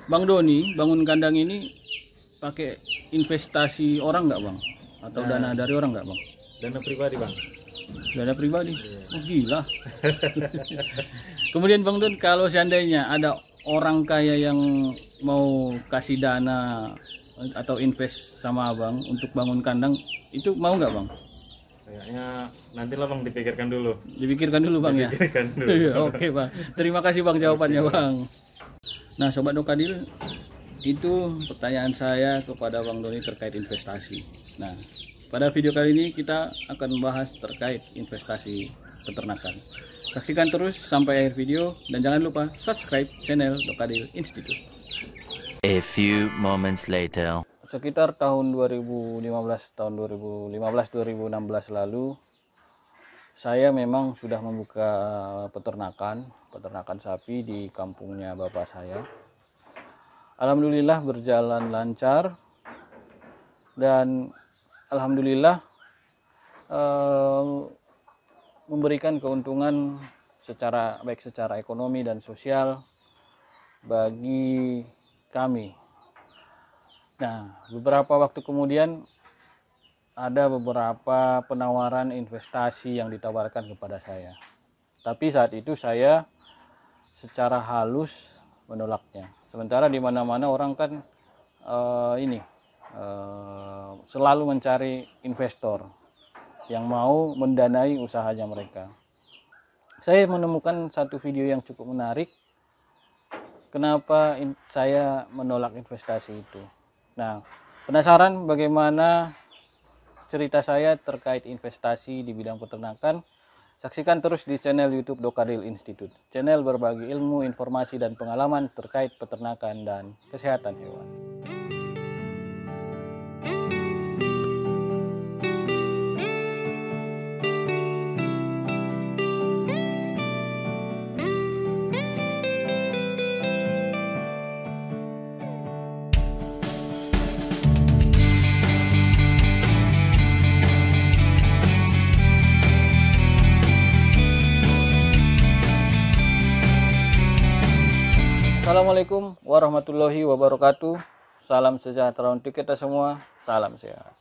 Bang Doni bangun kandang ini pakai investasi orang nggak Bang? Atau dana dari orang nggak Bang? Dana pribadi Bang. Dana pribadi? Oh gila. Kemudian Bang Don, kalau seandainya ada orang kaya yang mau kasih dana atau invest sama Abang untuk bangun kandang, itu mau nggak Bang? Kayaknya nantilah Bang, dipikirkan dulu. Dipikirkan dulu Bang ya? Dipikirkan dulu. Oke Bang, terima kasih Bang jawabannya Bang. Nah Sobat Dokadil, itu pertanyaan saya kepada Bang Doni terkait investasi. Nah, pada video kali ini kita akan membahas terkait investasi peternakan. Saksikan terus sampai akhir video dan jangan lupa subscribe channel Dokadil Institute. A few moments later. Sekitar tahun 2015 2016 lalu saya memang sudah membuka peternakan sapi di kampungnya bapak saya. Alhamdulillah berjalan lancar dan alhamdulillah memberikan keuntungan baik secara ekonomi dan sosial bagi kami. Nah, beberapa waktu kemudian ada beberapa penawaran investasi yang ditawarkan kepada saya. Tapi saat itu saya secara halus menolaknya. Sementara di mana-mana orang kan selalu mencari investor yang mau mendanai usahanya mereka. Saya menemukan satu video yang cukup menarik. Kenapa saya menolak investasi itu? Nah, penasaran bagaimana cerita saya terkait investasi di bidang peternakan? Saksikan terus di channel YouTube Dokadil Institute. Channel berbagi ilmu, informasi, dan pengalaman terkait peternakan dan kesehatan hewan. Assalamualaikum warahmatullahi wabarakatuh. Salam sejahtera untuk kita semua. Salam sehat.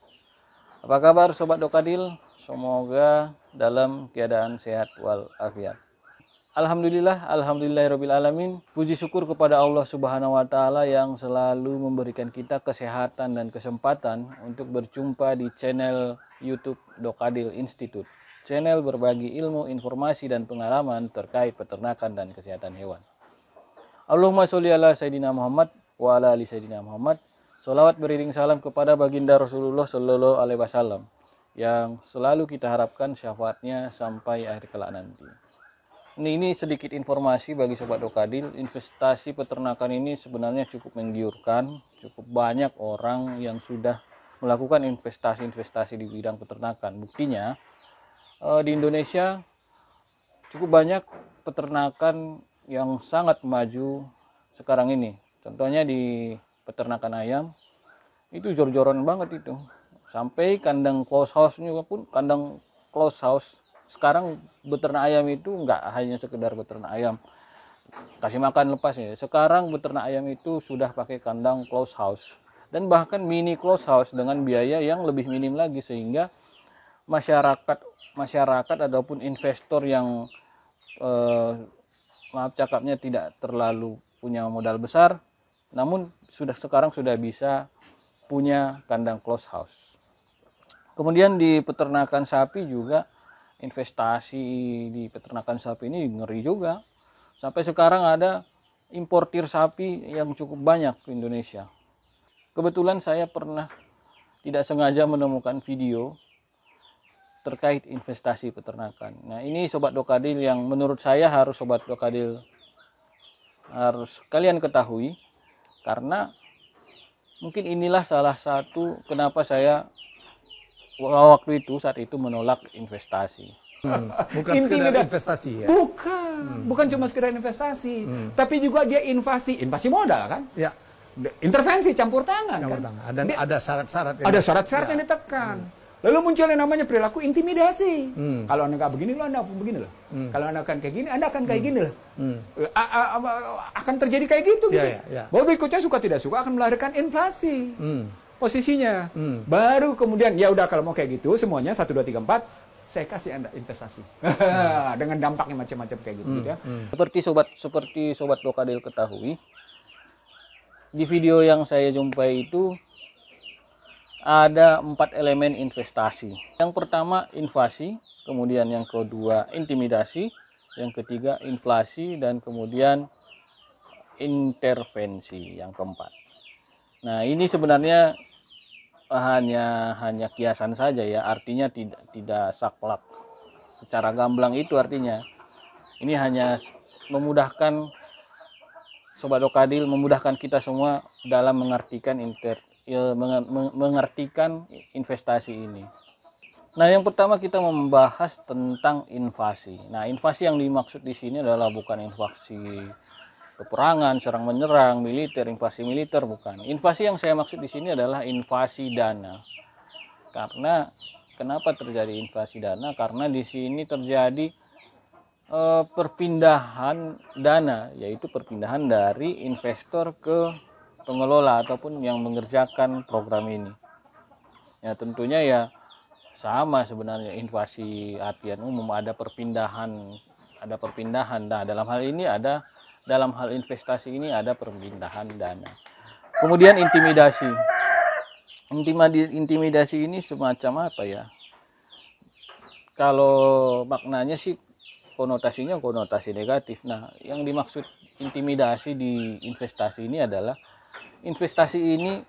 Apa kabar Sobat Dokadil? Semoga dalam keadaan sehat walafiat. Alhamdulillahirabbil alamin. Puji syukur kepada Allah Subhanahu wa taala yang selalu memberikan kita kesehatan dan kesempatan untuk berjumpa di channel YouTube Dokadil Institute. Channel berbagi ilmu, informasi, dan pengalaman terkait peternakan dan kesehatan hewan. Allahumma sholli ala Sayyidina Muhammad wa ala ali Sayyidina Muhammad. Sholawat beriring salam kepada baginda Rasulullah Sallallahu Alaihi Wasallam yang selalu kita harapkan syafaatnya sampai akhir kelak nanti. Ini sedikit informasi bagi Sobat Dokadil. Investasi peternakan ini sebenarnya cukup menggiurkan. Cukup banyak orang yang sudah melakukan investasi di bidang peternakan. Buktinya di Indonesia cukup banyak peternakan yang sangat maju sekarang ini. Contohnya di peternakan ayam itu jor-joran banget itu. Sampai kandang close house juga pun kandang close house. Sekarang beternak ayam itu nggak hanya sekedar beternak ayam kasih makan lepas ya. Sekarang beternak ayam itu sudah pakai kandang close house dan bahkan mini close house dengan biaya yang lebih minim lagi, sehingga masyarakat ataupun investor yang maaf cakapnya tidak terlalu punya modal besar, namun sekarang sudah bisa punya kandang close house. Kemudian di peternakan sapi juga, investasi di peternakan sapi ini ngeri juga. Sampai sekarang ada importir sapi yang cukup banyak ke Indonesia. Kebetulan saya pernah tidak sengaja menemukan video terkait investasi peternakan. Nah, ini Sobat Dokadil yang menurut saya harus Sobat Dokadil harus kalian ketahui, karena mungkin inilah salah satu kenapa saya saat itu menolak investasi. Bukan sekedar investasi ya? Bukan cuma sekedar investasi, tapi juga dia invasi modal kan? Ya. Intervensi campur tangan kan? Ada syarat-syarat. Ada syarat-syarat yang ditekan. Lalu muncul yang namanya perilaku intimidasi. Kalau Anda nggak begini, Anda begini loh. Kalau Anda akan kayak gini, Anda akan kayak gini loh. Akan terjadi kayak gitu. Bahwa berikutnya suka tidak suka akan melahirkan inflasi. Posisinya. Baru kemudian, ya udah kalau mau kayak gitu, semuanya 1, 2, 3, 4, saya kasih Anda investasi. Dengan dampaknya macam-macam kayak gitu, gitu ya. Seperti sobat Dokadil ketahui, di video yang saya jumpai itu ada 4 elemen investasi. Yang pertama invasi, kemudian yang kedua intimidasi, yang ketiga inflasi, dan kemudian intervensi yang keempat. Nah, ini sebenarnya hanya kiasan saja ya, artinya tidak saklek secara gamblang itu artinya. Ini hanya memudahkan Sobat Dokadil, memudahkan kita semua dalam mengartikan mengartikan investasi ini. Nah, yang pertama kita membahas tentang invasi. Nah, invasi yang dimaksud di sini adalah bukan invasi peperangan, serang menyerang, militer, invasi militer, bukan. Invasi yang saya maksud di sini adalah invasi dana. Karena kenapa terjadi invasi dana? Karena di sini terjadi perpindahan dana, yaitu perpindahan dari investor ke pengelola ataupun yang mengerjakan program ini. Ya, tentunya ya sama sebenarnya invasi artian umum, ada perpindahan. Nah, dalam hal investasi ini ada perpindahan dana. Kemudian intimidasi. Intimidasi ini semacam apa ya? Kalau maknanya sih konotasinya konotasi negatif. Nah, yang dimaksud intimidasi di investasi ini adalah investasi ini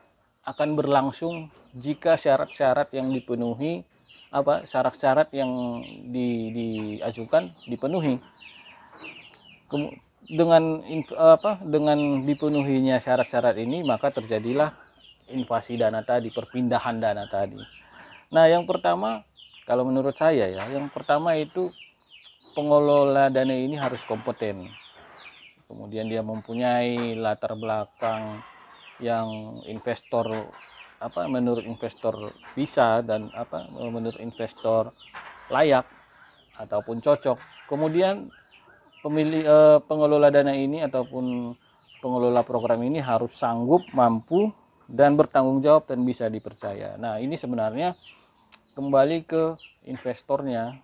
akan berlangsung jika syarat-syarat yang dipenuhi, syarat-syarat yang diajukan dipenuhi. Dengan dipenuhinya syarat-syarat ini, maka terjadilah invasi dana tadi, perpindahan dana tadi. Nah, yang pertama, kalau menurut saya ya, yang pertama itu pengelola dana ini harus kompeten. Kemudian dia mempunyai latar belakang yang menurut investor bisa dan menurut investor layak ataupun cocok. Kemudian pengelola dana ini ataupun pengelola program ini harus sanggup, mampu, dan bertanggung jawab dan bisa dipercaya. Nah, ini sebenarnya kembali ke investornya,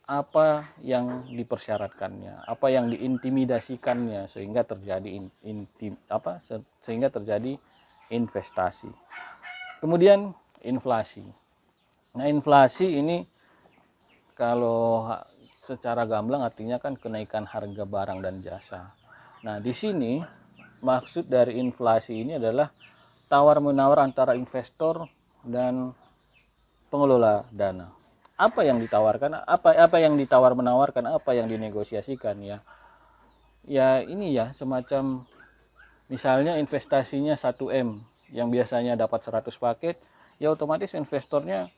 apa yang dipersyaratkannya, apa yang diintimidasikannya sehingga terjadi investasi. Kemudian inflasi. Nah, inflasi ini kalau secara gamblang artinya kan kenaikan harga barang dan jasa. Nah, di sini maksud dari inflasi ini adalah tawar-menawar antara investor dan pengelola dana. Apa yang ditawarkan, apa yang ditawar-menawarkan, apa yang dinegosiasikan ya. Ya ini ya semacam misalnya investasinya 1M yang biasanya dapat 100 paket, ya otomatis investornya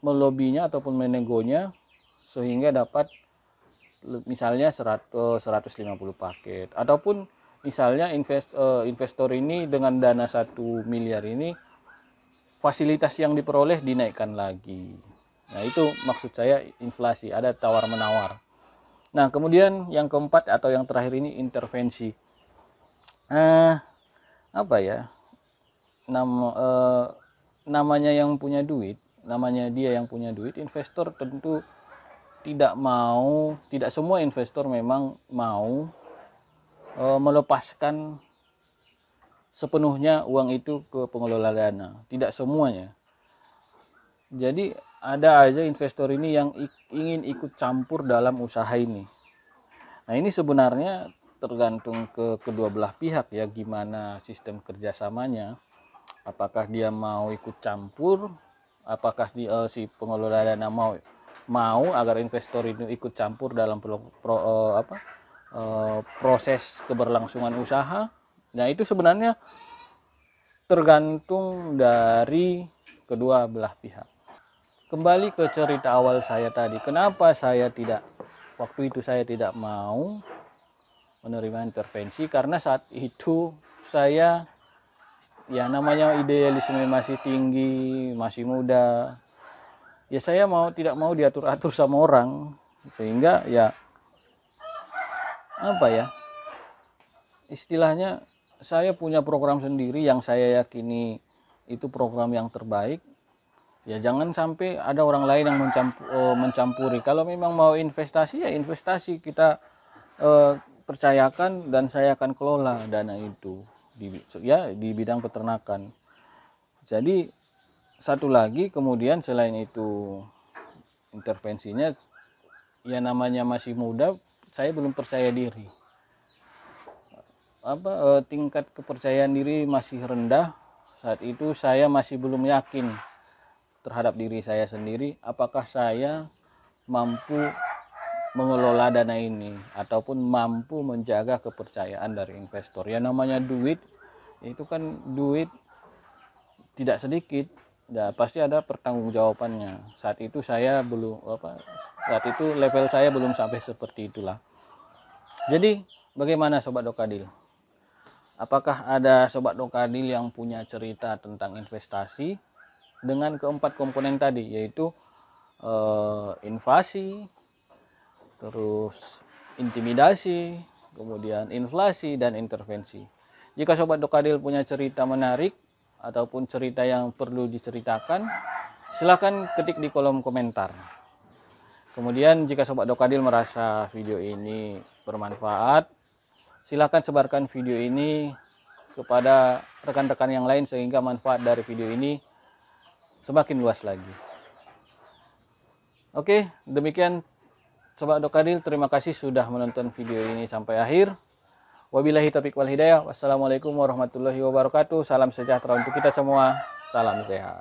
melobinya ataupun menegonya sehingga dapat misalnya 150 paket, ataupun misalnya investor ini dengan dana 1 miliar ini fasilitas yang diperoleh dinaikkan lagi. Nah, itu maksud saya inflasi, ada tawar menawar. Nah, kemudian yang keempat atau yang terakhir ini intervensi. Namanya yang punya duit, namanya dia yang punya duit, investor tentu tidak semua investor memang mau melepaskan sepenuhnya uang itu ke pengelola dana, tidak semuanya. Jadi ada aja investor ini yang ingin ikut campur dalam usaha ini. Nah, ini sebenarnya tergantung ke kedua belah pihak ya, gimana sistem kerjasamanya. Apakah dia mau ikut campur, apakah si pengelola dana mau agar investor itu ikut campur dalam proses keberlangsungan usaha. Nah, itu sebenarnya tergantung dari kedua belah pihak. Kembali ke cerita awal saya tadi, kenapa waktu itu saya tidak mau menerima intervensi, karena saat itu saya ya namanya idealisme masih tinggi, masih muda. Ya saya tidak mau diatur-atur sama orang, sehingga ya apa ya, istilahnya saya punya program sendiri yang saya yakini itu program yang terbaik. Ya jangan sampai ada orang lain yang mencampuri. Kalau memang mau investasi, ya investasi, kita percayakan dan saya akan kelola dana itu di bidang peternakan. Jadi satu lagi kemudian selain itu intervensinya, ya namanya masih muda, saya belum percaya diri. Tingkat kepercayaan diri masih rendah. Saat itu saya masih belum yakin terhadap diri saya sendiri, apakah saya mampu mengelola dana ini ataupun mampu menjaga kepercayaan dari investor. Ya namanya duit itu kan duit tidak sedikit, ya pasti ada pertanggungjawabannya. Saat itu saya belum saat itu level saya belum sampai seperti itulah. Jadi bagaimana Sobat Dokadil? Apakah ada Sobat Dokadil yang punya cerita tentang investasi dengan keempat komponen tadi, yaitu invasi, terus intimidasi, kemudian inflasi, dan intervensi? Jika Sobat Dokadil punya cerita menarik ataupun cerita yang perlu diceritakan, silahkan ketik di kolom komentar. Kemudian jika Sobat Dokadil merasa video ini bermanfaat, silahkan sebarkan video ini kepada rekan-rekan yang lain sehingga manfaat dari video ini semakin luas lagi. Oke, demikian Sobat Dokadil, terima kasih sudah menonton video ini sampai akhir. Wabillahi taufiq wal hidayah. Wassalamualaikum warahmatullahi wabarakatuh. Salam sejahtera untuk kita semua. Salam sehat.